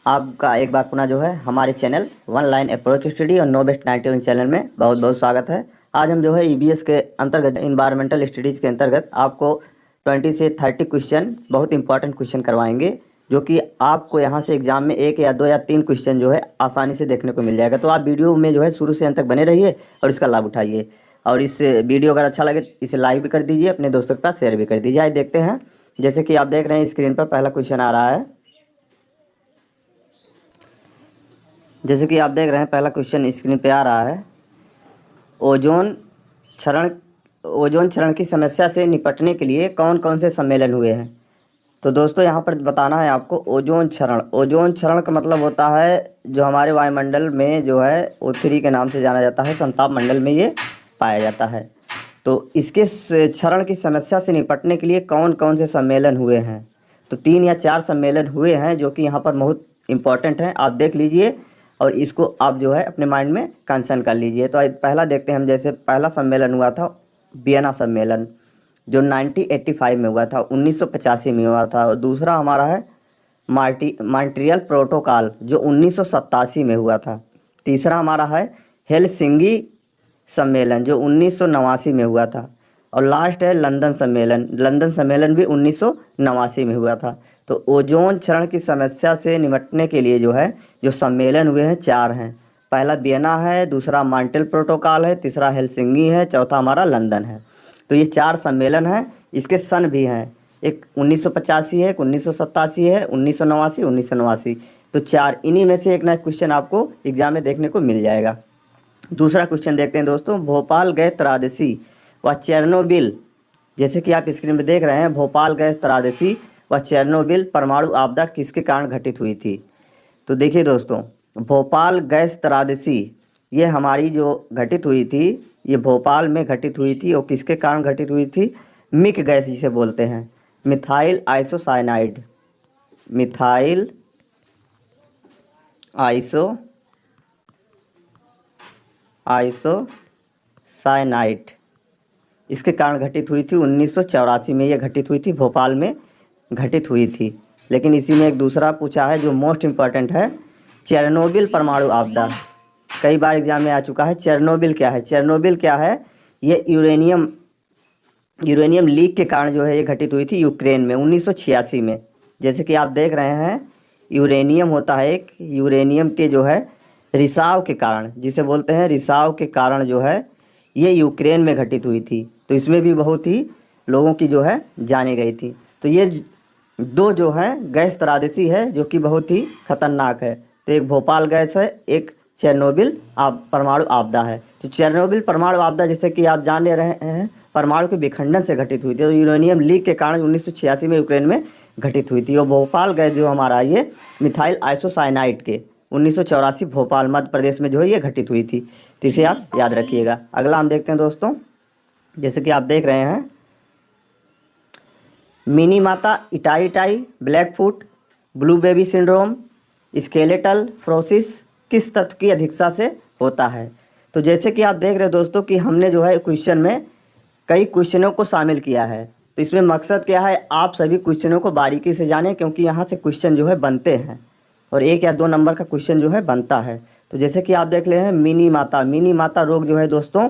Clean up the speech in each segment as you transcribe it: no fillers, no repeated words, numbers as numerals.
आपका एक बार पुनः जो है हमारे channel one line approach study और नो बेस्ट 91 चैनल में बहुत बहुत स्वागत है। आज हम जो है ईबीएस के अंतर्गत इन्वायरमेंटल स्टडीज़ के अंतर्गत आपको 20 से 30 क्वेश्चन बहुत इंपॉर्टेंट क्वेश्चन करवाएंगे, जो कि आपको यहाँ से एग्जाम में 1 या 2 या 3 क्वेश्चन जो है आसानी से देखने को मिल जाएगा। तो आप वीडियो में जो है शुरू से अंत तक बने रहिए और इसका लाभ उठाइए। और इस वीडियो अगर अच्छा लगे इसे लाइक भी कर दीजिए, अपने दोस्तों के पास शेयर भी कर दीजिए। आइए देखते हैं। जैसे कि आप देख रहे हैं स्क्रीन पर पहला क्वेश्चन आ रहा है। जैसे कि आप देख रहे हैं पहला क्वेश्चन स्क्रीन पे आ रहा है। ओजोन क्षरण की समस्या से निपटने के लिए कौन कौन से सम्मेलन हुए हैं। तो दोस्तों यहाँ पर बताना है आपको ओजोन क्षरण का मतलब होता है जो हमारे वायुमंडल में जो है O3 के नाम से जाना जाता है, संताप मंडल में ये पाया जाता है। तो इसके क्षरण की समस्या से निपटने के लिए कौन कौन से सम्मेलन हुए हैं। तो 3 या 4 सम्मेलन हुए हैं जो कि यहाँ पर बहुत इंपॉर्टेंट हैं। आप देख लीजिए और इसको आप जो है अपने माइंड में कंसर्न कर लीजिए। तो पहला देखते हैं हम। जैसे पहला सम्मेलन हुआ था वियना सम्मेलन, जो 1985 में हुआ था, 1985 में हुआ था। और दूसरा हमारा है मॉन्ट्रियल प्रोटोकॉल, जो 1987 में हुआ था। तीसरा हमारा है हेलसिंकी सम्मेलन, जो 1989 में हुआ था। और लास्ट है लंदन सम्मेलन भी 1989 में हुआ था। तो ओजोन क्षरण की समस्या से निपटने के लिए जो सम्मेलन हुए हैं 4 हैं। पहला वियना है, दूसरा मॉन्ट्रियल प्रोटोकॉल है, तीसरा हेलसिंकी है, चौथा हमारा लंदन है। तो ये 4 सम्मेलन हैं। इसके सन भी हैं, एक 1985 है, एक 1987 है, 1989, 1989। तो 4 इन्हीं में से एक ना क्वेश्चन आपको एग्जाम में देखने को मिल जाएगा। दूसरा क्वेश्चन देखते हैं दोस्तों। भोपाल गैस त्रासदी व चेरनोबिल, जैसे कि आप स्क्रीन में देख रहे हैं, भोपाल गैस त्रासदी व चेरनोबिल परमाणु आपदा किसके कारण घटित हुई थी। तो देखिए दोस्तों, भोपाल गैस त्रासदी ये हमारी जो घटित हुई थी, ये भोपाल में घटित हुई थी। और किसके कारण घटित हुई थी? मिक गैस जिसे बोलते हैं, मिथाइल आइसोसाइनाइड, मिथाइल आइसोसाइनाइड इसके कारण घटित हुई थी। 1984 में ये घटित हुई थी, भोपाल में घटित हुई थी। लेकिन इसी में एक दूसरा पूछा है जो मोस्ट इम्पॉर्टेंट है, चेरनोबिल परमाणु आपदा। कई बार एग्जाम में आ चुका है। चेरनोबिल क्या है? चेरनोबिल क्या है? ये यूरेनियम लीक के कारण जो है ये घटित हुई थी यूक्रेन में 1986 में। जैसे कि आप देख रहे हैं, यूरेनियम होता है एक, यूरेनियम के जो है रिसाव के कारण, जिसे बोलते हैं रिसाव के कारण जो है ये यूक्रेन में घटित हुई थी। तो इसमें भी बहुत ही लोगों की जो है जाने गई थी। तो ये 2 जो है गैस त्रासदी है जो कि बहुत ही खतरनाक है। तो एक भोपाल गैस है, एक चेरनोबिल परमाणु आपदा है। तो चेरनोबिल परमाणु आपदा जैसे कि आप जान ले रहे हैं परमाणु के विखंडन से घटित हुई थी। तो यूरेनियम लीक के कारण 1986 में यूक्रेन में घटित हुई थी। और भोपाल गैस जो हमारा ये मिथाइल आइसोसाइनाइड के 1984 भोपाल मध्य प्रदेश में जो है ये घटित हुई थी। तो इसे आप याद रखिएगा। अगला हम देखते हैं दोस्तों। जैसे कि आप देख रहे हैं, Minamata itai blackfoot blue baby syndrome skeletal fluorosis किस तत्व की अधिकता से होता है। तो जैसे कि आप देख रहे हैं दोस्तों कि हमने जो है क्वेश्चन में कई क्वेश्चनों को शामिल किया है। तो इसमें मकसद क्या है, आप सभी क्वेश्चनों को बारीकी से जानें, क्योंकि यहाँ से क्वेश्चन जो है बनते हैं और 1 या 2 नंबर का क्वेश्चन जो है बनता है। तो जैसे कि आप देख रहे हैं मिनी माता रोग जो है दोस्तों,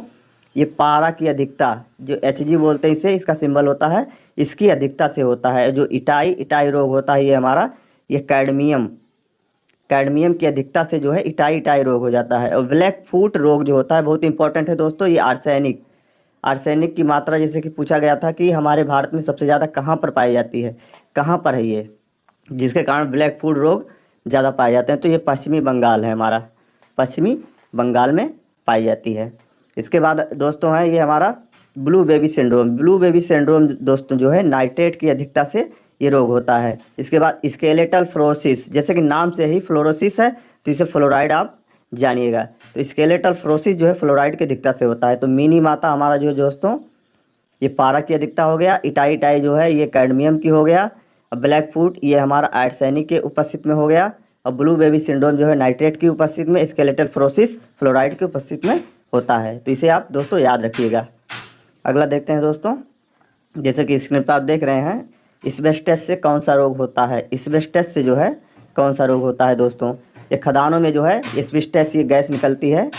ये पारा की अधिकता, जो Hg बोलते हैं इसे, इसका सिंबल होता है, इसकी अधिकता से होता है। जो इटाई रोग होता है ये हमारा, ये कैडमियम की अधिकता से जो है इटाई रोग हो जाता है। और ब्लैक फुट रोग जो होता है बहुत इंपॉर्टेंट है दोस्तों, ये आर्सेनिक की मात्रा, जैसे कि पूछा गया था कि हमारे भारत में सबसे ज़्यादा कहाँ पर पाई जाती है, कहाँ पर है ये, जिसके कारण ब्लैक फुट रोग ज़्यादा पाए जाते हैं। तो ये पश्चिमी बंगाल है हमारा, पश्चिमी बंगाल में पाई जाती है। इसके बाद दोस्तों है ये हमारा ब्लू बेबी सिंड्रोम दोस्तों जो है नाइट्रेट की अधिकता से ये रोग होता है। इसके बाद स्केलेटल फ्लोरोसिस, जैसे कि नाम से ही फ्लोरोसिस है तो इसे फ्लोराइड आप जानिएगा। तो स्केलेटल फ्लोरोसिस जो है फ्लोराइड की अधिकता से होता है। तो मिनी माता हमारा जो दोस्तों ये पारा की अधिकता हो गया, इटाई जो है ये कैडमियम की हो गया, और ब्लैक फुट ये हमारा आर्सेनिक के उपस्थिति में हो गया, और ब्लू बेबी सिंड्रोम जो है नाइट्रेट की उपस्थिति में, स्केलेटल फ्लोरोसिस फ्लोराइड की उपस्थिति में होता है। तो इसे आप दोस्तों याद रखिएगा। अगला देखते हैं दोस्तों। जैसे कि स्क्रीन पर आप देख रहे हैं, एस्बेस्टस से कौन सा रोग होता है। एस्बेस्टस से जो है कौन सा रोग होता है दोस्तों? ये खदानों में जो है एस्बेस्टस ये गैस निकलती है,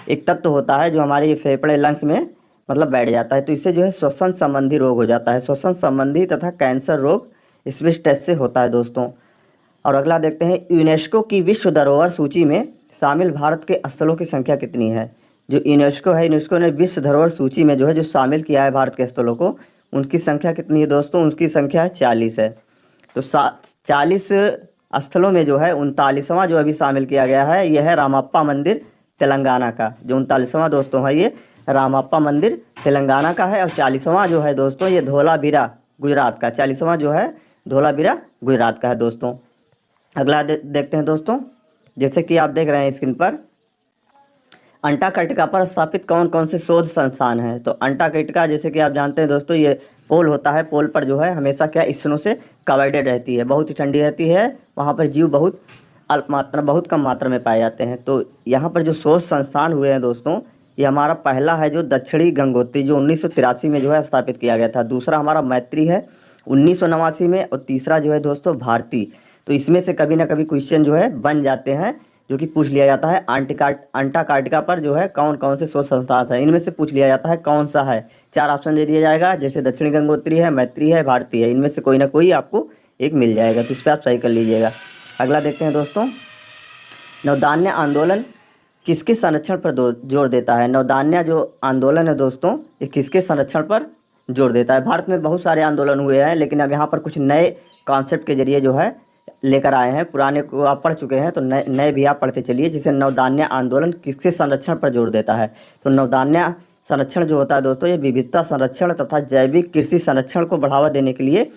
एक तत्व होता है जो हमारे ये फेफड़े लंग्स में मतलब बैठ जाता है, तो इससे जो है श्वसन संबंधी रोग हो जाता है। श्वसन संबंधी तथा कैंसर रोग एस्बेस्टस से होता है दोस्तों। और अगला देखते हैं, यूनेस्को की विश्व धरोहर सूची में शामिल भारत के स्थलों की संख्या कितनी है? जो यूनेस्को है, यूनेस्को ने विश्व धरोहर सूची में जो है जो शामिल किया है भारत के स्थलों को, उनकी संख्या कितनी है दोस्तों? उनकी संख्या है 40 है। तो 40 स्थलों में जो है 39वां जो अभी शामिल किया गया है, यह है रामप्पा मंदिर तेलंगाना का। जो 39वां दोस्तों है ये रामप्पा मंदिर तेलंगाना का है। और 40वां जो है दोस्तों ये धोलावीरा गुजरात का, 40वां जो है धोलावीरा गुजरात का है दोस्तों। अगला देखते हैं दोस्तों, जैसे कि आप देख रहे हैं स्क्रीन पर, अंटार्कटिका पर स्थापित कौन कौन से शोध संस्थान हैं? तो अंटार्कटिका जैसे कि आप जानते हैं दोस्तों, ये पोल होता है, पोल पर जो है हमेशा क्या स्नो से कवर्डेड रहती है, बहुत ही ठंडी रहती है, वहाँ पर जीव बहुत अल्प मात्रा बहुत कम मात्रा में पाए जाते हैं। तो यहाँ पर जो शोध संस्थान हुए हैं दोस्तों, ये हमारा पहला है जो दक्षिणी गंगोत्री, जो 1983 में जो है स्थापित किया गया था। दूसरा हमारा मैत्री है 1989 में, और तीसरा जो है दोस्तों भारती। तो इसमें से कभी ना कभी क्वेश्चन जो है बन जाते हैं, जो कि पूछ लिया जाता है अंटार्कटिका पर जो है कौन कौन से शोध संस्थान है, इनमें से पूछ लिया जाता है कौन सा है। 4 ऑप्शन दे दिया जाएगा, जैसे दक्षिणी गंगोत्री है, मैत्री है, भारती है, इनमें से कोई ना कोई आपको एक मिल जाएगा, तो इस पर आप सही कर लीजिएगा। अगला देखते हैं दोस्तों, नवदान्य आंदोलन किसके संरक्षण पर जोर देता है? नवदान्य जो आंदोलन है दोस्तों, ये किसके संरक्षण पर जोर देता है? भारत में बहुत सारे आंदोलन हुए हैं, लेकिन अब यहाँ पर कुछ नए कॉन्सेप्ट के जरिए जो है लेकर आए हैं। पुराने को आप पढ़ चुके हैं, तो नए भी आप पढ़ते चलिए। जिसे नवदान्य आंदोलन किसके संरक्षण पर जोर देता है? तो नवदान्य संरक्षण जो होता है दोस्तों, ये विविधता संरक्षण तथा जैविक कृषि संरक्षण को बढ़ावा देने के लिए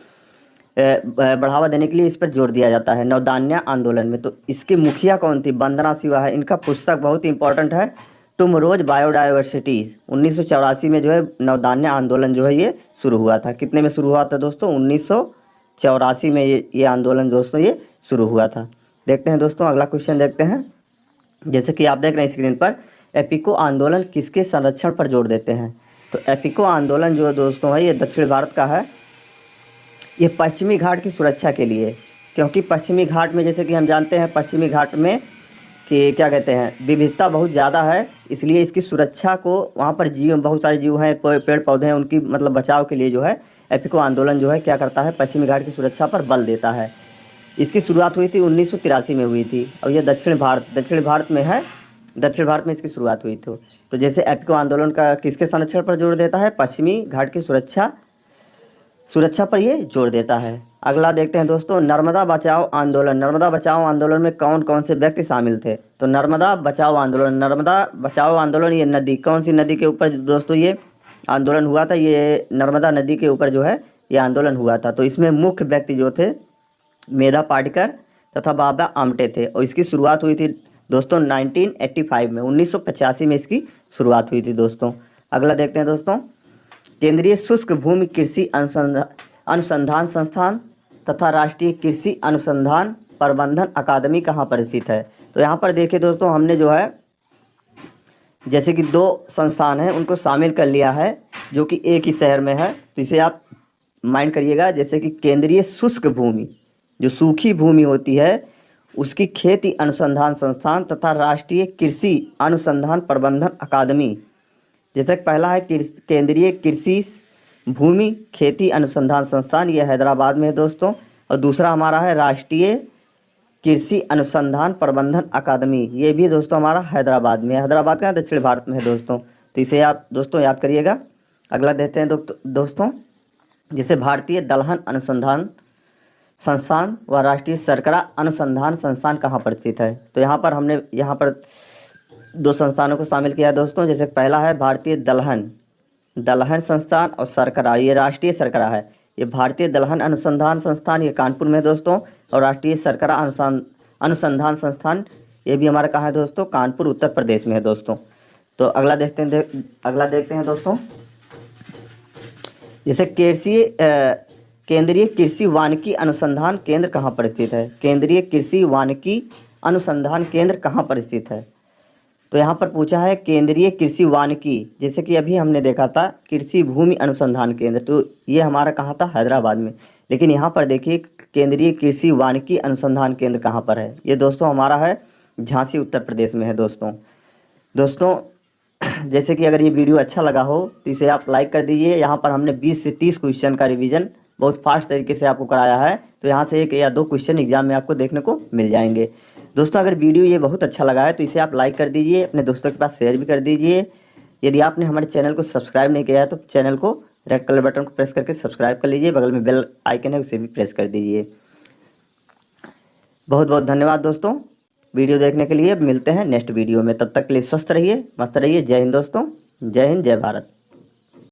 इस पर जोर दिया जाता है नवदान्य आंदोलन में। तो इसके मुखिया कौन थी? वंदना शिवा है। इनका पुस्तक बहुत ही इंपॉर्टेंट है, तुम रोज बायोडाइवर्सिटी। 1984 में जो है नवदान्य आंदोलन जो है ये शुरू हुआ था। कितने में शुरू हुआ था दोस्तों? 1984 में ये आंदोलन दोस्तों ये शुरू हुआ था। देखते हैं दोस्तों, अगला क्वेश्चन देखते हैं। जैसे कि आप देख रहे हैं स्क्रीन पर, एपिको आंदोलन किसके संरक्षण पर जोर देते हैं? तो एपिको आंदोलन जो दोस्तों है ये दक्षिण भारत का है। ये पश्चिमी घाट की सुरक्षा के लिए, क्योंकि पश्चिमी घाट में जैसे कि हम जानते हैं पश्चिमी घाट में कि क्या कहते हैं विविधता बहुत ज़्यादा है, इसलिए इसकी सुरक्षा को वहाँ पर जीव बहुत सारे जीव हैं, पेड़ पौधे हैं, उनकी मतलब बचाव के लिए जो है एपिको आंदोलन जो है क्या करता है, पश्चिमी घाट की सुरक्षा पर बल देता है। इसकी शुरुआत हुई थी 1983 में हुई थी, और ये दक्षिण भारत में है, दक्षिण भारत में इसकी शुरुआत हुई थी। तो जैसे एपिको आंदोलन का किसके संरक्षण पर जोर देता है? पश्चिमी घाट की सुरक्षा पर ये जोर देता है। अगला देखते हैं दोस्तों, नर्मदा बचाओ आंदोलन। नर्मदा बचाओ आंदोलन में कौन कौन से व्यक्ति शामिल थे? तो नर्मदा बचाओ आंदोलन ये नदी, कौन सी नदी के ऊपर दोस्तों ये आंदोलन हुआ था? ये नर्मदा नदी के ऊपर जो है ये आंदोलन हुआ था। तो इसमें मुख्य व्यक्ति जो थे मेधा पाटकर तथा बाबा आमटे थे, और इसकी शुरुआत हुई थी दोस्तों 1985 में, 1985 में इसकी शुरुआत हुई थी दोस्तों। अगला देखते हैं दोस्तों, केंद्रीय शुष्क भूमि कृषि अनुसंधान संस्थान तथा राष्ट्रीय कृषि अनुसंधान प्रबंधन अकादमी कहाँ पर स्थित है? तो यहाँ पर देखिए दोस्तों, हमने जो है जैसे कि 2 संस्थान हैं उनको शामिल कर लिया है, जो कि एक ही शहर में है, तो इसे आप माइंड करिएगा। जैसे कि केंद्रीय शुष्क भूमि, जो सूखी भूमि होती है, उसकी खेती अनुसंधान संस्थान तथा राष्ट्रीय कृषि अनुसंधान प्रबंधन अकादमी। जैसे पहला है केंद्रीय कृषि भूमि खेती अनुसंधान संस्थान, ये हैदराबाद में है दोस्तों, और दूसरा हमारा है राष्ट्रीय कृषि अनुसंधान प्रबंधन अकादमी, ये भी दोस्तों हमारा हैदराबाद में है। हैदराबाद का दक्षिण भारत में है दोस्तों, तो इसे आप दोस्तों याद करिएगा। अगला देखते हैं दोस्तों, जैसे भारतीय दलहन अनुसंधान संस्थान व राष्ट्रीय शर्करा अनुसंधान संस्थान कहाँ पर स्थित है? तो यहाँ पर 2 संस्थानों को शामिल किया है दोस्तों। जैसे पहला है भारतीय दलहन संस्थान और शर्करा, ये राष्ट्रीय शर्करा है। ये भारतीय दलहन अनुसंधान संस्थान ये कानपुर में है दोस्तों, और राष्ट्रीय शर्करा अनुसंधान संस्थान ये भी हमारा कहाँ है दोस्तों? कानपुर उत्तर प्रदेश में है दोस्तों। तो अगला देखते हैं दोस्तों, जैसे केंद्रीय कृषि वानिकी अनुसंधान केंद्र कहाँ पर स्थित है? केंद्रीय कृषि वानिकी अनुसंधान केंद्र कहाँ पर स्थित है? तो यहाँ पर पूछा है केंद्रीय कृषि वानिकी, जैसे कि अभी हमने देखा था कृषि भूमि अनुसंधान केंद्र, तो ये हमारा कहाँ था? हैदराबाद में। लेकिन यहाँ पर देखिए केंद्रीय कृषि वानिकी अनुसंधान केंद्र कहाँ पर है। ये दोस्तों हमारा है झांसी उत्तर प्रदेश में है दोस्तों। दोस्तों जैसे कि अगर ये वीडियो अच्छा लगा हो तो इसे आप लाइक कर दीजिए। यहाँ पर हमने 20 से 30 क्वेश्चन का रिवीजन बहुत फास्ट तरीके से आपको कराया है, तो यहाँ से 1 या 2 क्वेश्चन एग्जाम में आपको देखने को मिल जाएंगे। दोस्तों अगर वीडियो ये बहुत अच्छा लगा है तो इसे आप लाइक कर दीजिए, अपने दोस्तों के पास शेयर भी कर दीजिए। यदि आपने हमारे चैनल को सब्सक्राइब नहीं किया है तो चैनल को रेड कलर बटन को प्रेस करके सब्सक्राइब कर लीजिए, बगल में बेल आइकन है उसे भी प्रेस कर दीजिए। बहुत बहुत धन्यवाद दोस्तों वीडियो देखने के लिए। मिलते हैं नेक्स्ट वीडियो में, तब तक के लिए स्वस्थ रहिए, मस्त रहिए। जय हिंद दोस्तों, जय हिंद, जय भारत।